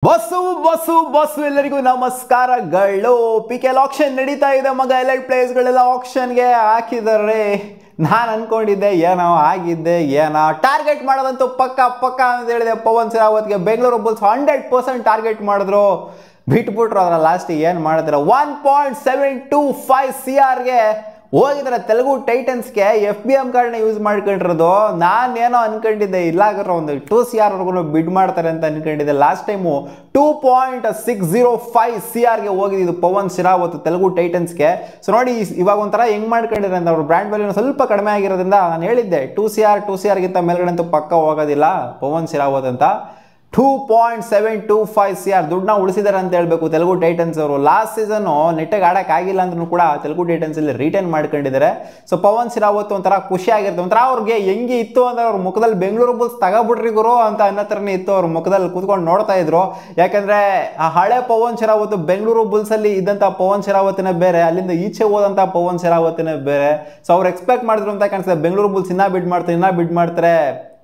Bus bus bus ಎಲ್ಲರಿಗೂ ನಮಸ್ಕಾರಗಳು. ಪಿಕೆಲ್ action ನಡೀತಾ ಇದೆ ಮಗ. ಎಲೈಟ್ ಪ್ಲೇಯರ್ಸ್ಗಳೆಲ್ಲ ಆಕ್ಷನ್ಗೆ ಹಾಕಿದ್ದಾರೆ. ನಾನು ಅನ್ಕೊಂಡಿದ್ದೆ ಏನೋ ಆಗಿದ್ದೆ ಏನೋ ಟಾರ್ಗೆಟ್ ಮಾಡೋದಂತೂ ಪಕ್ಕ ಪಕ್ಕ ಅಂತ ಹೇಳಿದೆ. ಪವನ್ ಶರಾವತ್ಗೆ ಬೆಂಗಳೂರು ಬುಲ್ಸ್ 100% ಟಾರ್ಗೆಟ್ ಮಾಡಿದ್ರು, ಬಿಟ್ಬಿಟ್ರು. ಅದರ ಲಾಸ್ಟಿಗೆ ಏನು ಮಾಡಿದ್ರೆ 1.725 CRಗೆ ಹೋಗಿದ್ರೆ ತೆಲುಗು ಟೈಟನ್ಸ್ಗೆ FBM ಕಾರ್ಡ್ನ ಯೂಸ್ ಮಾಡ್ಕೊಂಡಿರೋದು. ನಾನೇನೋ ಅನ್ಕೊಂಡಿದ್ದೆ ಇಲ್ಲಾಗ್ರೆ ಒಂದು 2 CR ವರ್ಗು ಬಿಡ್ ಮಾಡ್ತಾರೆ ಅಂತ ಅನ್ಕೊಂಡಿದ್ದೆ. ಲಾಸ್ಟ್ ಟೈಮು 2.605 CRಗೆ ಹೋಗಿದ್ದು ಪವನ್ ಶರಾವತ್ ತೆಲುಗು ಟೈಟನ್ಸ್ಗೆ. ಸೊ ನೋಡಿ ಇವಾಗ ಒಂಥರ ಹೆಂಗ್ ಮಾಡ್ಕೊಂಡಿದ್ದಾರೆ ಅಂತ. ಅವ್ರ ಬ್ರ್ಯಾಂಡ್ ವ್ಯಾಲ್ಯೂನ ಸ್ವಲ್ಪ ಕಡಿಮೆ ಆಗಿರೋದ್ರಿಂದ ನಾನು ಹೇಳಿದ್ದೆ 2 CR ಗಿಂತ ಮೇಲ್ಗಡೆ ಅಂತೂ ಪಕ್ಕ ಹೋಗೋದಿಲ್ಲ ಪವನ್ ಶರಾವತ್ ಅಂತ. 2.725 CR ದುಡ್ಡನ್ನ ಉಳಿಸಿದ್ದಾರೆ ಅಂತ ಹೇಳ್ಬೇಕು ತೆಲುಗು ಟೈಟನ್ಸ್ ಅವರು. ಲಾಸ್ಟ್ ಸೀಸನ್ನು ನೆಟ್ಟಿಗೆ ಆಡೋಕ್ಕಾಗಿಲ್ಲ ಅಂದ್ರೂ ಕೂಡ ತೆಲುಗು ಟೈಟನ್ಸ್ ಇಲ್ಲಿ ರಿಟರ್ನ್ ಮಾಡ್ಕೊಂಡಿದ್ದಾರೆ. ಸೊ ಪವನ್ ಶರಾವತ್ ಒಂಥರ ಖುಷಿ ಆಗಿರುತ್ತೆ. ಒಂಥರ ಅವ್ರಿಗೆ ಹೆಂಗೆ ಇತ್ತು ಅಂದ್ರೆ ಅವ್ರ ಮುಖದಲ್ಲಿ ಬೆಂಗಳೂರು ಬುಲ್ಸ್ ತಗೋಬಿಟ್ರಿ ಗುರು ಅಂತ ಅನ್ನೋ ಥರನೇ ಇತ್ತು. ಅವ್ರ ಮುಖದಲ್ಲಿ ಕೂತ್ಕೊಂಡು ನೋಡ್ತಾ ಇದ್ರು. ಯಾಕಂದ್ರೆ ಆ ಹಳೆ ಪವನ್ ಶರಾವತ್ ಬೆಂಗಳೂರು ಬುಲ್ಸ್ ಅಲ್ಲಿ ಇದ್ದಂಥ ಪವನ್ ಶರಾವತ್ನೇ ಬೇರೆ, ಅಲ್ಲಿಂದ ಈಚೆ ಹೋದಂಥ ಪವನ್ ಶರಾವತ್ನೇ ಬೇರೆ. ಸೊ ಅವ್ರು ಎಕ್ಸ್ಪೆಕ್ಟ್ ಮಾಡಿದ್ರು ಅಂತ ಕಾಣಿಸ್ತದೆ ಬೆಂಗಳೂರು ಬುಲ್ಸ್ ಇನ್ನ ಬಿಡ್ ಮಾಡ್ತಾರೆ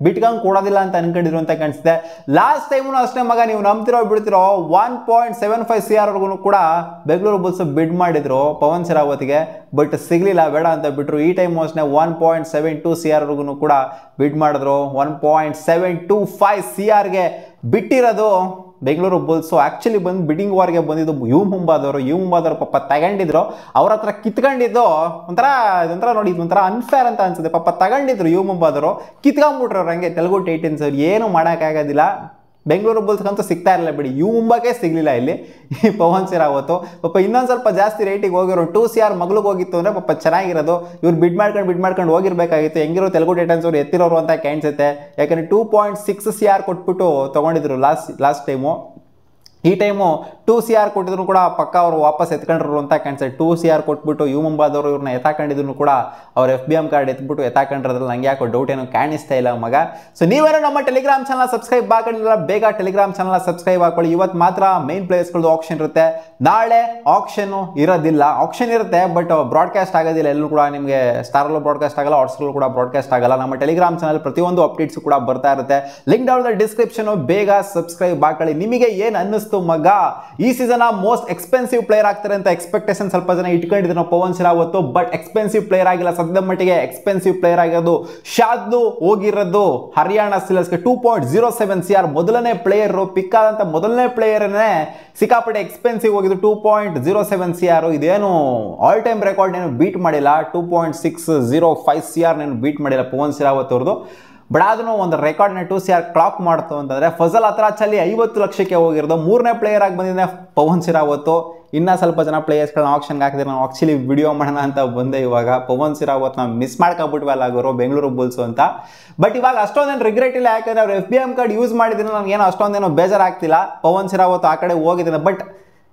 ಬಿಟ್ಕಂಗೆ ಕೊಡೋದಿಲ್ಲ ಅಂತ ಅನ್ಕೊಂಡಿದ್ರು ಅಂತ ಕಾಣಿಸುತ್ತೆ. ಲಾಸ್ಟ್ ಟೈಮು ಅಷ್ಟೇ ಮಗ, ನೀವು ನಂಬ್ತಿರೋ ಬಿಡ್ತಿರೋ 1.75 CR ವರ್ಗು ಕೂಡ ಬೆಂಗಳೂರು ಬುಲ್ಸ್ ಬಿಡ್ ಮಾಡಿದ್ರು ಪವನ್ ಶರಾವತ್ಗೆ, ಬಟ್ ಸಿಗ್ಲಿಲ್ಲ, ಬೇಡ ಅಂತ ಬಿಟ್ರು. ಈ ಟೈಮು ಅಷ್ಟೇ 1.72 CR ವರ್ಗು ಕೂಡ ಬಿಡ್ ಮಾಡಿದ್ರು. 1.725 CRಗೆ ಬಿಟ್ಟಿರೋದು ಬೆಂಗಳೂರು ಬುಲ್ಸು. ಆ್ಯಕ್ಚುಲಿ ಬಂದು ಬಿಡ್ಡಿಂಗ್ ವಾರ್ಗೆ ಬಂದಿದ್ದು ಯು ಮುಂಬಾದವರು ಪಾಪ ತಗೊಂಡಿದ್ರು. ಅವ್ರ ಹತ್ರ ಕಿತ್ಕೊಂಡಿದ್ದು ಒಂಥರ ನೋಡಿ, ಇದೊಂಥರ ಅನ್ಫೇರ್ ಅಂತ ಅನ್ಸುತ್ತೆ. ಪಾಪ ತಗೊಂಡಿದ್ರು ಯು ಮುಂಬಾದವರು, ಕಿತ್ಕೊಂಡ್ಬಿಟ್ರು ಅವ್ರು ಹಂಗೆ ತೆಲುಗು ಟೈಟನ್ಸ್ ಅವ್ರು. ಏನು ಮಾಡೋಕ್ಕಾಗೋದಿಲ್ಲ. ಬೆಂಗಳೂರು ಬುಲ್ಸ್ಗಂತೂ ಸಿಗ್ತಾ ಇರಲಿಲ್ಲ ಬಿಡಿ, ಯು ಮುಂಬಾಗೆ ಸಿಗಲಿಲ್ಲ ಇಲ್ಲಿ ಈ ಪವನ್ ಶರಾವತ್ತು. ಪಾಪ ಇನ್ನೊಂದು ಸ್ವಲ್ಪ ಜಾಸ್ತಿ ರೇಟಿಗೆ ಹೋಗಿರೋ 2 CR ಮಗ್ಳಿಗೆ ಹೋಗಿತ್ತು ಅಂದರೆ ಪಾಪ ಚೆನ್ನಾಗಿರೋದು. ಇವ್ರು ಬಿಡ್ ಮಾಡ್ಕೊಂಡು ಹೋಗಿರ್ಬೇಕಾಗಿತ್ತು. ಹೆಂಗಿರೋ ತೆಲುಗು ಟೈಟನ್ಸ್ ಅವ್ರು ಎತ್ತಿರೋರು ಅಂತ ಕಾಣಿಸುತ್ತೆ. ಯಾಕಂದರೆ 2.6 CR ಕೊಟ್ಬಿಟ್ಟು ತೊಗೊಂಡಿದ್ರು ಲಾಸ್ಟ್ ಟೈಮು. ಈ ಟೈಮು 2 CR ಕೊಟ್ಟಿದ್ರು ಕೂಡ ಪಕ್ಕ ಅವರು ವಾಪಸ್ ಎತ್ಕೊಂಡ್ರು ಅಂತ ಕಾಣಿಸುತ್ತೆ. 2 CR ಕೊಟ್ಬಿಟ್ಟು ಯು ಮುಂಬಾದವರು ಇವ್ರನ್ನ ಎತ್ತಾಕೊಂಡಿದ್ರು ಕೂಡ ಅವ್ರ FBM ಕಾರ್ಡ್ ಎತ್ಬಿಟ್ಟು ಎತ್ತಾಕೊಂಡಿರೋದ್ರಲ್ಲಿ ನಂಗೆ ಯಾಕೋ ಡೌಟ್ ಏನೋ ಕಾಣಿಸ್ತಾ ಇಲ್ಲ ಮಗ. ಸೊ ನೀವೇನೋ ನಮ್ಮ ಟೆಲಿಗ್ರಾಮ್ ಚಾನಲ್ ಸಬ್ಸ್ಕ್ರೈಬ್ ಹಾಕೊಂಡಿಲ್ಲ, ಬೇಗ ಟೆಲಿಗ್ರಾಮ್ ಚಾನಲ್ ಸಬ್ಸ್ಕ್ರೈಬ್ ಹಾಕೊಳ್ಳಿ. ಇವತ್ತು ಮಾತ್ರ ಮೇನ್ ಪ್ಲೇಯರ್ಸ್ಗಳದ್ದು ಆಕ್ಷನ್ ಇರುತ್ತೆ, ನಾಳೆ ಆಕ್ಷನ್ ಇರೋದಿಲ್ಲ. ಆಕ್ಷನ್ ಇರುತ್ತೆ ಬಟ್ ಬ್ರಾಡ್ಕಾಸ್ಟ್ ಆಗೋದಿಲ್ಲ. ಎಲ್ಲೂ ಕೂಡ ನಿಮಗೆ ಸ್ಟಾರಲ್ಲೂ ಬ್ರಾಡ್ಕಾಸ್ಟ್ ಆಗಲ್ಲ, ಹಾಟ್ಸ್ಟಾರಲ್ಲೂ ಕೂಡ ಬ್ರಾಡ್ಕಾಸ್ಟ್ ಆಗಲ್ಲ. ನಮ್ಮ ಟೆಲಿಗ್ರಾಮ್ ಚಾನಲ್ ಪ್ರತಿಯೊಂದು ಅಪ್ಡೇಟ್ಸ್ ಕೂಡ ಬರ್ತಾ ಇರುತ್ತೆ. ಲಿಂಕ್ ಡೌನ್ ದ ಡಿಸ್ಕ್ರಿಪ್ಷನ್, ಬೇಗ ಸಬ್ಸ್ಕ್ರೈಬ್ ಹಾಕೊಳ್ಳಿ. ನಿಮಗೆ ಏನು ಅನ್ನಿಸ್ತು ಮಗ, ಈ ಸೀಸನ್ ಮೋಸ್ಟ್ ಎಕ್ಸ್ಪೆನ್ಸಿವ್ ಪ್ಲೇಯರ್ ಆಗ್ತಾರೆ ಅಂತ ಎಕ್ಸ್ಪೆಕ್ಟೇಷನ್ ಸ್ವಲ್ಪ ಜನ ಇಟ್ಕೊಂಡಿದ್ರು Pawan Sehrawat, but expensive player ಆಗಿಲ್ಲ. ಸದ್ಯದ ಮಟ್ಟಿಗೆ ಎಕ್ಸ್ಪೆನ್ಸಿವ್ ಪ್ಲೇಯರ್ ಆಗಿರೋದು ಶಾದ್ಲು ಹೋಗಿರೋದು ಹರಿಯಾಣ ಸ್ಟೀಲರ್ಸ್ಗೆ 2.07 CR. ಮೊದಲನೇ ಪ್ಲೇಯರ್ ಪಿಕ್ ಆದಂತ ಮೊದಲನೇ ಪ್ಲೇಯರ್ನೇ ಸಿಕ್ಕಾಪಟ್ಟೆ ಎಕ್ಸ್ಪೆನ್ಸಿವ್ ಹೋಗಿದ್ದು 2.07 CR. ಇದೇನು ಆಲ್ ಟೈಮ್ ರೆಕಾರ್ಡ್ ಏನು ಬೀಟ್ ಮಾಡಿಲ್ಲ. 2.605 CR ನೇನು ಬೀಟ್ ಮಾಡಿಲ್ಲ ಪವನ್ ಶರಾವತ್ ಅವ್ರದ್ದು. ಬಟ್ ಆದ್ರೂ ಒಂದು ರೆಕಾರ್ಡ್ನ 2 CR ಕ್ಲಾಕ್ ಮಾಡ್ತು ಅಂತಂದರೆ ಫಜಲ್ ಅತ್ರಾಚಲ್ಲಿ 50 ಲಕ್ಷಕ್ಕೆ ಹೋಗಿರೋದು. 3ನೇ ಪ್ಲೇಯರ್ ಆಗಿ ಬಂದಿದೆ ಪವನ್ ಶರಾವತ್. ಇನ್ನೂ ಸ್ವಲ್ಪ ಜನ ಪ್ಲೇಯರ್ಸ್ಗಳನ್ನ ಆಕ್ಷನ್ಗೆ ಹಾಕಿದ್ರೆ ನಾನು ಆಕ್ಚುಲಿ ವಿಡಿಯೋ ಮಾಡೋಣ ಅಂತ ಬಂದೆ. ಇವಾಗ ಪವನ್ ಶರಾವತ್ ನಾವು ಮಿಸ್ ಮಾಡ್ಕೊಬಿಟ್ವಲ್ಲ ಗುರು ಬೆಂಗಳೂರು ಬುಲ್ಸು ಅಂತ. ಬಟ್ ಇವಾಗ ಅಷ್ಟೊಂದೇನು ರಿಗ್ರೆಟ್ ಇಲ್ಲ, ಯಾಕಂದರೆ ಅವ್ರು FBM ಕಾರ್ಡ್ ಯೂಸ್ ಮಾಡಿದ್ರೆ ನನಗೇನೋ ಅಷ್ಟೊಂದೇನೋ ಬೇಜಾರಾಗ್ತಿಲ್ಲ. ಪವನ್ ಶರಾವತ್ ಆ ಕಡೆ ಹೋಗಿದ್ದೀನಿ, ಬಟ್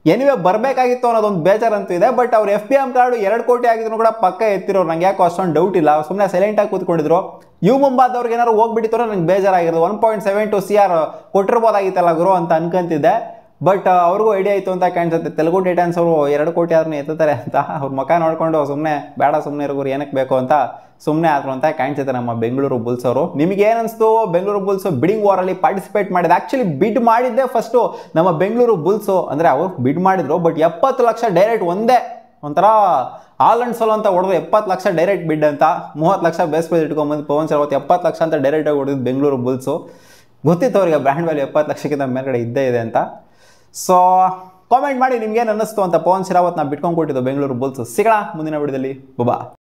ಎನಿವೆ ಬರಬೇಕಾಗಿತ್ತು ಅನ್ನೋದೊಂದು ಬೇಜಾರಂತೂ ಇದೆ. ಬಟ್ ಅವ್ರು FBM ಕಾರ್ಡು 2 ಕೋಟಿ ಆಗಿದ್ರು ಕೂಡ ಪಕ್ಕ ಎತ್ತಿರೋರು. ನಂಗೆ ಯಾಕೋ ಅಷ್ಟೊಂದು ಡೌಟ್ ಇಲ್ಲ. ಸುಮ್ಮನೆ ಸೈಲೆಂಟಾಗಿ ಕೂತ್ಕೊಂಡಿದ್ರು. ಯು ಮುಂಬಾದವ್ರಿಗೆ ಏನಾದ್ರು ಹೋಗ್ಬಿಟ್ಟಿತ್ತು ನಂಗೆ ಬೇಜಾರಾಗಿರೋದು. 1.72 CR ಕೊಟ್ಟಿರ್ಬೋದಾಗಿತ್ತಲ್ಲ ಗುರು ಅಂತ ಅನ್ಕೊಂತಿದ್ದೆ. ಬಟ್ ಅವ್ರಿಗೂ ಐಡಿಯಾ ಇತ್ತು ಅಂತ ಕಾಣಿಸುತ್ತೆ. ತೆಲುಗು ಟೈಟನ್ಸ್ ಅವರು 2 ಕೋಟಿ ಆದ್ರೂ ಎತ್ತುತ್ತಾರೆ ಅಂತ ಅವ್ರ ಮುಖ ನೋಡ್ಕೊಂಡು ಸುಮ್ಮನೆ ಬೇಡ, ಸುಮ್ಮನೆ ಇರೋರು ಏನಕ್ಕೆ ಬೇಕು ಅಂತ ಸುಮ್ಮನೆ ಆದ್ರು ಅಂತ ಕಾಣಿಸುತ್ತೆ ನಮ್ಮ ಬೆಂಗಳೂರು ಬುಲ್ಸ್ ಅವರು. ನಿಮಗೆ ಏನಿಸ್ತು ಬೆಂಗಳೂರು ಬುಲ್ಸ್ ಬಿಡಿಂಗ್ ವಾರಲ್ಲಿ ಪಾರ್ಟಿಸಿಪೇಟ್ ಮಾಡಿದೆ? ಆ್ಯಕ್ಚುಲಿ ಬಿಡ್ ಮಾಡಿದ್ದೆ ಫಸ್ಟು ನಮ್ಮ ಬೆಂಗಳೂರು ಬುಲ್ಸು. ಅಂದರೆ ಅವ್ರು ಬಿಡ್ ಮಾಡಿದ್ರು, ಬಟ್ 70 ಲಕ್ಷ ಡೈರೆಕ್ಟ್ ಒಂದೇ ಒಂಥರ ಆಲ್ ಅಂಡ್ ಸೋಲ್ ಅಂತ ಹೊಡೆದ್ರು. 70 ಲಕ್ಷ ಡೈರೆಕ್ಟ್ ಬಿಡ್ ಅಂತ, 30 ಲಕ್ಷ ಬೇಸ್ ಪ್ರೈಸ್ ಇಟ್ಕೊಂಡ್ಬಂದು ಪವನ್ ಶರಾವತ್ 70 ಲಕ್ಷ ಅಂತ ಡೈರೆಕ್ಟಾಗಿ ಹೊಡೆದಿದ್ದು ಬೆಂಗಳೂರು ಬುಲ್ಸು. ಗೊತ್ತಿತ್ತು ಅವರಿಗೆ ಬ್ರ್ಯಾಂಡ್ ವ್ಯಾಲ್ಯೂ 70 ಲಕ್ಷಕ್ಕಿಂತ ಮೇಲ್ಗಡೆ ಇದ್ದೇ ಇದೆ ಅಂತ. ಸೊ ಕಾಮೆಂಟ್ ಮಾಡಿ ನಿಮ್ಗೇನು ಅನ್ನಿಸ್ತು ಅಂತ. ಪವನ್ ಶರಾವತ್ನ ಬಿಟ್ಕೊಂಡು ಕೊಟ್ಟಿದ್ದು ಬೆಂಗಳೂರು ಬುಲ್ಸ್. ಸಿಗೋಣ ಮುಂದಿನ ವಿಡಿಯೋದಲ್ಲಿ. ಬಾ.